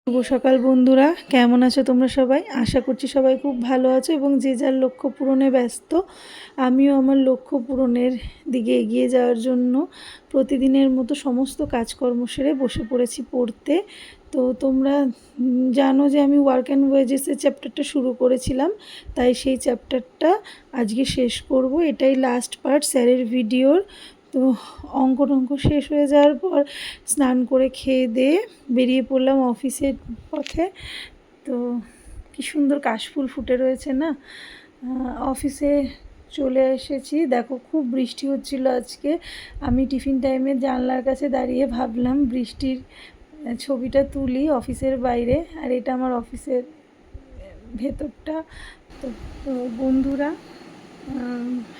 শুভ সকাল বন্ধুরা, কেমন আছো তোমরা সবাই? আশা করছি সবাই খুব ভালো আছো এবং যে যার লক্ষ্য পূরণে ব্যস্ত। আমিও আমার লক্ষ্য পূরণের দিকে এগিয়ে যাওয়ার জন্য প্রতিদিনের মতো সমস্ত কাজকর্ম সেরে বসে পড়েছি পড়তে। তো তোমরা জানো যে আমি ওয়ার্ক অ্যান্ড ওয়েজেসের চ্যাপ্টারটা শুরু করেছিলাম, তাই সেই চ্যাপ্টারটা আজকে শেষ করব। এটাই লাস্ট পার্ট স্যারের ভিডিওর। তো অঙ্ক শেষ হয়ে যাওয়ার পর স্নান করে খেয়ে দিয়ে বেরিয়ে পড়লাম অফিসের পথে। তো কি সুন্দর কাশফুল ফুটে রয়েছে না। অফিসে চলে এসেছি, দেখো খুব বৃষ্টি হচ্ছিল আজকে। আমি টিফিন টাইমে জানলার কাছে দাঁড়িয়ে ভাবলাম বৃষ্টির ছবিটা তুলি অফিসের বাইরে, আর এটা আমার অফিসের ভেতরটা। তো বন্ধুরা,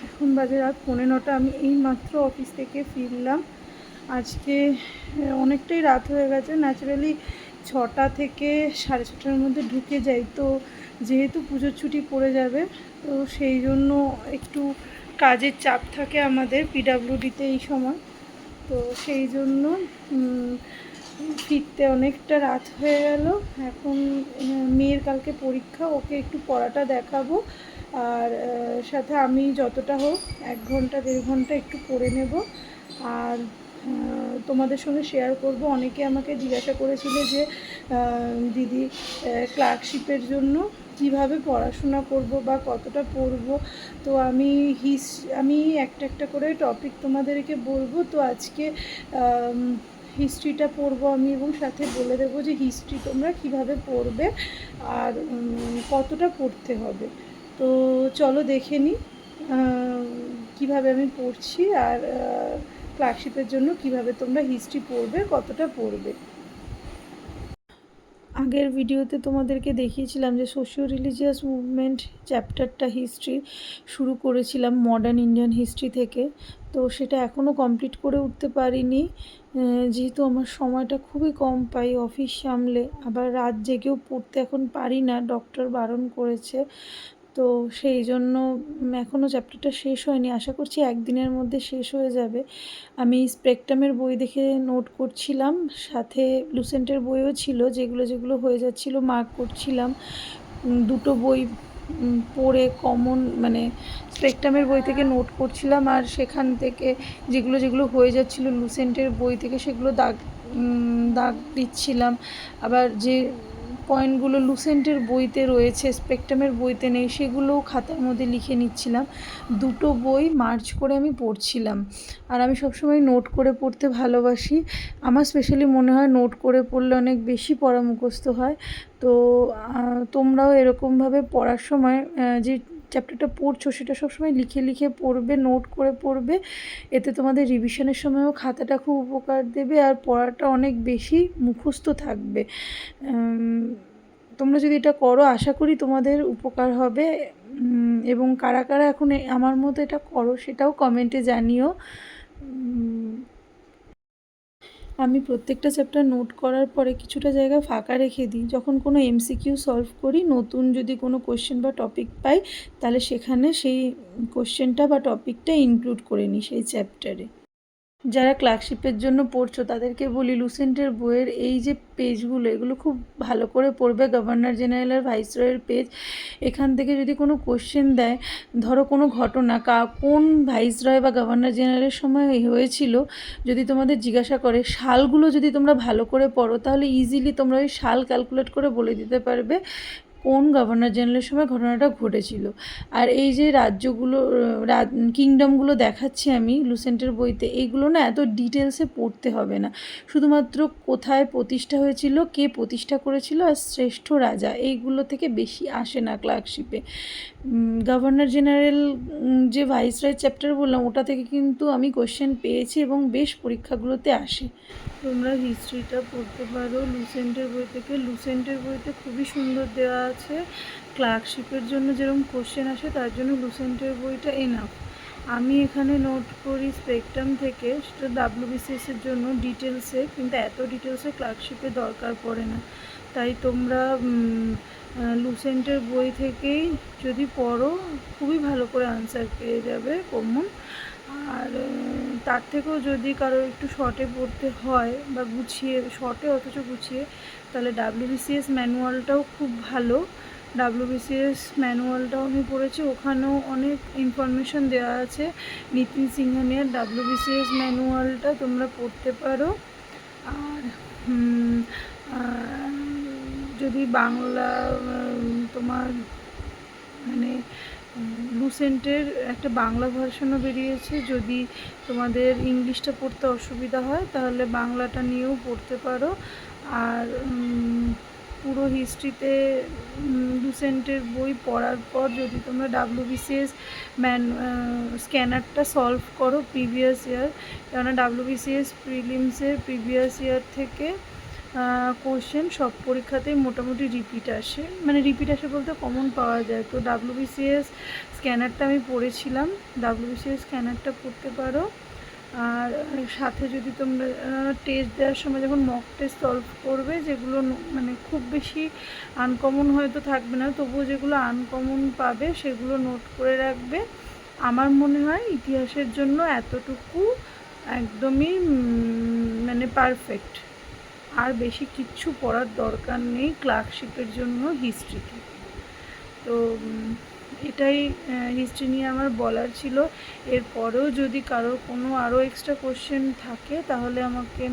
এখন বাজে রাত 9:45। আমি এই মাত্র অফিস থেকে ফিরলাম। আজকে অনেকটাই রাত হয়ে গেছে। ন্যাচারালি 6টা থেকে 6:30টার মধ্যে ঢুকে যাই, তো যেহেতু পুজোর ছুটি পড়ে যাবে তো সেই জন্য একটু কাজের চাপ থাকে আমাদের পিডাব্লিউডিতে এই সময়। তো সেই জন্য ফিরতে অনেকটা রাত হয়ে গেল। এখন মেয়ের কালকে পরীক্ষা, ওকে একটু পড়াটা দেখাবো, আর সাথে আমি যতটা হোক 1 ঘন্টা 1.5 ঘন্টা একটু পড়ে নেব। আর তোমাদের সঙ্গে শেয়ার করব। অনেকে আমাকে জিজ্ঞাসা করেছিল যে দিদি ক্লার্কশিপের জন্য কিভাবে পড়াশোনা করব বা কতটা পড়ব। তো আমি একটা একটা করে টপিক তোমাদেরকে বলবো। তো আজকে হিস্ট্রিটা পড়বো আমি, এবং সাথে বলে দেবো যে হিস্ট্রি তোমরা কিভাবে পড়বে আর কতটা পড়তে হবে। তো চলো দেখে নিই কীভাবে আমি পড়ছি, আর ক্লার্কশিপের জন্য কিভাবে তোমরা হিস্ট্রি পড়বে, কতটা পড়বে। আগের ভিডিওতে তোমাদেরকে দেখিয়েছিলাম যে সোশিও রিলিজিয়াস মুভমেন্ট চ্যাপ্টারটা হিস্ট্রি শুরু করেছিলাম মডার্ন ইন্ডিয়ান হিস্ট্রি থেকে। তো সেটা এখনও কমপ্লিট করে উঠতে পারিনি, যেহেতু আমার সময়টা খুবই কম পাই অফিস সামলে। আবার রাত জেগেও পড়তে এখন পারি না, ডক্টর বারণ করেছে। তো সেই জন্য এখনও চ্যাপ্টারটা শেষ হয়নি। আশা করছি একদিনের মধ্যে শেষ হয়ে যাবে। আমি স্পেকট্রামের বই দেখে নোট করছিলাম, সাথে লুসেন্টের বইও ছিল, যেগুলো হয়ে যাচ্ছিলো মার্ক করছিলাম। দুটো বই পড়ে কমন মানে স্পেকট্রামের বই থেকে নোট করছিলাম, আর সেখান থেকে যেগুলো হয়ে যাচ্ছিলো লুসেন্টের বই থেকে সেগুলো দাগ দিচ্ছিলাম। আবার যে পয়েন্টগুলো লুসেন্টের বইতে রয়েছে স্পেকট্রামের বইতে নেই সেগুলোও খাতার মধ্যে লিখে নিচ্ছিলাম। দুটো বই মার্চ করে আমি পড়ছিলাম। আর আমি সবসময় নোট করে পড়তে ভালোবাসি। আমার স্পেশালি মনে হয় নোট করে পড়লে অনেক বেশি পড়া মুখস্থ হয়। তো তোমরাও এরকমভাবে পড়ার সময় যে চ্যাপ্টারটা পড়ছো সেটা সবসময় লিখে লিখে পড়বে, নোট করে পড়বে। এতে তোমাদের রিভিশনের সময়ও খাতাটা খুব উপকার দেবে, আর পড়াটা অনেক বেশি মুখস্থ থাকবে। তোমরা যদি এটা করো আশা করি তোমাদের উপকার হবে। এবং কারা কারা এখন আমার মতো এটা করো সেটাও কমেন্টে জানিও। আমি প্রত্যেকটা চ্যাপ্টার নোট করার পরে কিছুটা জায়গা ফাঁকা রেখে দিই। যখন কোনো এমসিকিউ সলভ করি, নতুন যদি কোনো কোশ্চেন বা টপিক পাই, তাহলে সেখানে সেই কোশ্চেনটা বা টপিকটা ইনক্লুড করে নিই সেই চ্যাপ্টারে। যারা ক্লার্কশিপের জন্য পড়ছো তাদেরকে বলি লুসেন্টের বইয়ের এই যে পেজগুলো, এগুলো খুব ভালো করে পড়বে। গভর্নর জেনারেল আর ভাইসরয়ের পেজ, এখান থেকে যদি কোনো কোশ্চেন দেয়, ধরো কোনো ঘটনা কোন ভাইসরয় বা গভর্নর জেনারেলের সময় হয়েছিল, যদি তোমাদের জিজ্ঞাসা করে, সালগুলো যদি তোমরা ভালো করে পড়ো তাহলে ইজিলি তোমরা ওই সাল ক্যালকুলেট করে বলে দিতে পারবে কোন গভর্নর জেনারেলের সময় ঘটনাটা ঘটেছিল। আর এই যে রাজ্যগুলো কিংডমগুলো দেখাচ্ছি আমি লুসেন্টের বইতে, এইগুলো না এত ডিটেলসে পড়তে হবে না। শুধুমাত্র কোথায় প্রতিষ্ঠা হয়েছিল, কে প্রতিষ্ঠা করেছিল, আর শ্রেষ্ঠ রাজা, এইগুলো থেকে বেশি আসে না ক্লার্কশিপে। গভর্নর জেনারেল যে ভাইসরয় চ্যাপ্টার বললাম, ওটা থেকে কিন্তু আমি কোশ্চেন পেয়েছি এবং বেশ পরীক্ষাগুলোতে আসে। তোমরা হিস্ট্রিটা পড়তে পারো লুসেন্টের বই থেকে। লুসেন্টের বইতে খুবই সুন্দর দেওয়া আছে। ক্লার্কশিপের জন্য যেরকম কোশ্চেন আসে তার জন্য লুসেন্টের বইটা এনাফ। আমি এখানে নোট করি স্পেকট্রাম থেকে, সেটা ডাব্লিউবিসিএসের জন্য ডিটেলসে, কিন্তু এত ডিটেলসে ক্লার্কশিপে দরকার পড়ে না। তাই তোমরা লুসেন্টের বই থেকেই যদি পড়ো খুবই ভালো করে আনসার পেয়ে যাবে কমন। আর তার থেকেও যদি কারো একটু শর্টে পড়তে হয় বা গুছিয়ে, শর্টে অথচ গুছিয়ে, তাহলে ডাব্লিউবিসিএস ম্যানুয়ালটাও খুব ভালো। ডাব্লিউবিসিএস ম্যানুয়ালটাও আমি পড়েছি, ওখানেও অনেক ইনফরমেশন দেওয়া আছে। নিতিন সিংহানিয়ার ডাব্লিউবিসিএস ম্যানুয়ালটা তোমরা পড়তে পারো। আর যদি বাংলা তোমার মানে লুসেন্টের একটা বাংলা ভার্সনও বেরিয়েছে, যদি তোমাদের ইংলিশটা পড়তে অসুবিধা হয় তাহলে বাংলাটা নিয়েও পড়তে পারো। আর পুরো হিস্ট্রিতে লুসেন্টের বই পড়ার পর যদি তোমরা ডাব্লিউবিসিএস স্ক্যানারটা সলভ করো প্রিভিয়াস ইয়ার, কেননা ডাব্লিউবিসিএস প্রিলিমসের প্রিভিয়াস ইয়ার থেকে কোশ্চেন সব পরীক্ষাতেই মোটামুটি রিপিট আসে, মানে রিপিট আসে বলতে কমন পাওয়া যায়। তো ডাব্লিউবিসিএস স্ক্যানারটা আমি পড়েছিলাম, ডাব্লিউবিসিএস স্ক্যানারটা পড়তে পারো। আর সাথে যদি তোমরা টেস্ট দেওয়ার সময় যখন মক টেস্ট সলভ করবে, যেগুলো মানে খুব বেশি আনকমন হয়তো থাকবে না, তবুও যেগুলো আনকমন পাবে সেগুলো নোট করে রাখবে। আমার মনে হয় ইতিহাসের জন্য এতটুকু একদমই মানে পারফেক্ট, আর বেশি কিচ্ছু পড়ার দরকার নেই ক্লার্কশিপের জন্য হিস্ট্রিতে। তো এটাই হিস্ট্রি নিয়ে আমার বলার ছিল। এরপরেও যদি কারোর কোনো আরও এক্সট্রা কোশ্চেন থাকে তাহলে আমাকে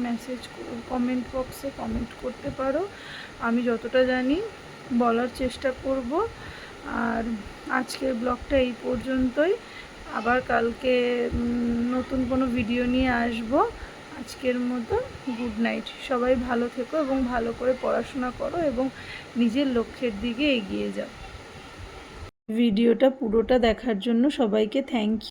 কমেন্ট বক্সে কমেন্ট করতে পারো, আমি যতটা জানি বলার চেষ্টা করব। আর আজকের ব্লগটা এই পর্যন্তই, আবার কালকে নতুন কোনো ভিডিও নিয়ে আসব। আজকের মতো গুড নাইট, সবাই ভালো থেকো এবং ভালো করে পড়াশোনা করো এবং নিজের লক্ষ্যের দিকে এগিয়ে যাও। ভিডিওটা পুরোটা দেখার জন্য সবাইকে থ্যাংক ইউ।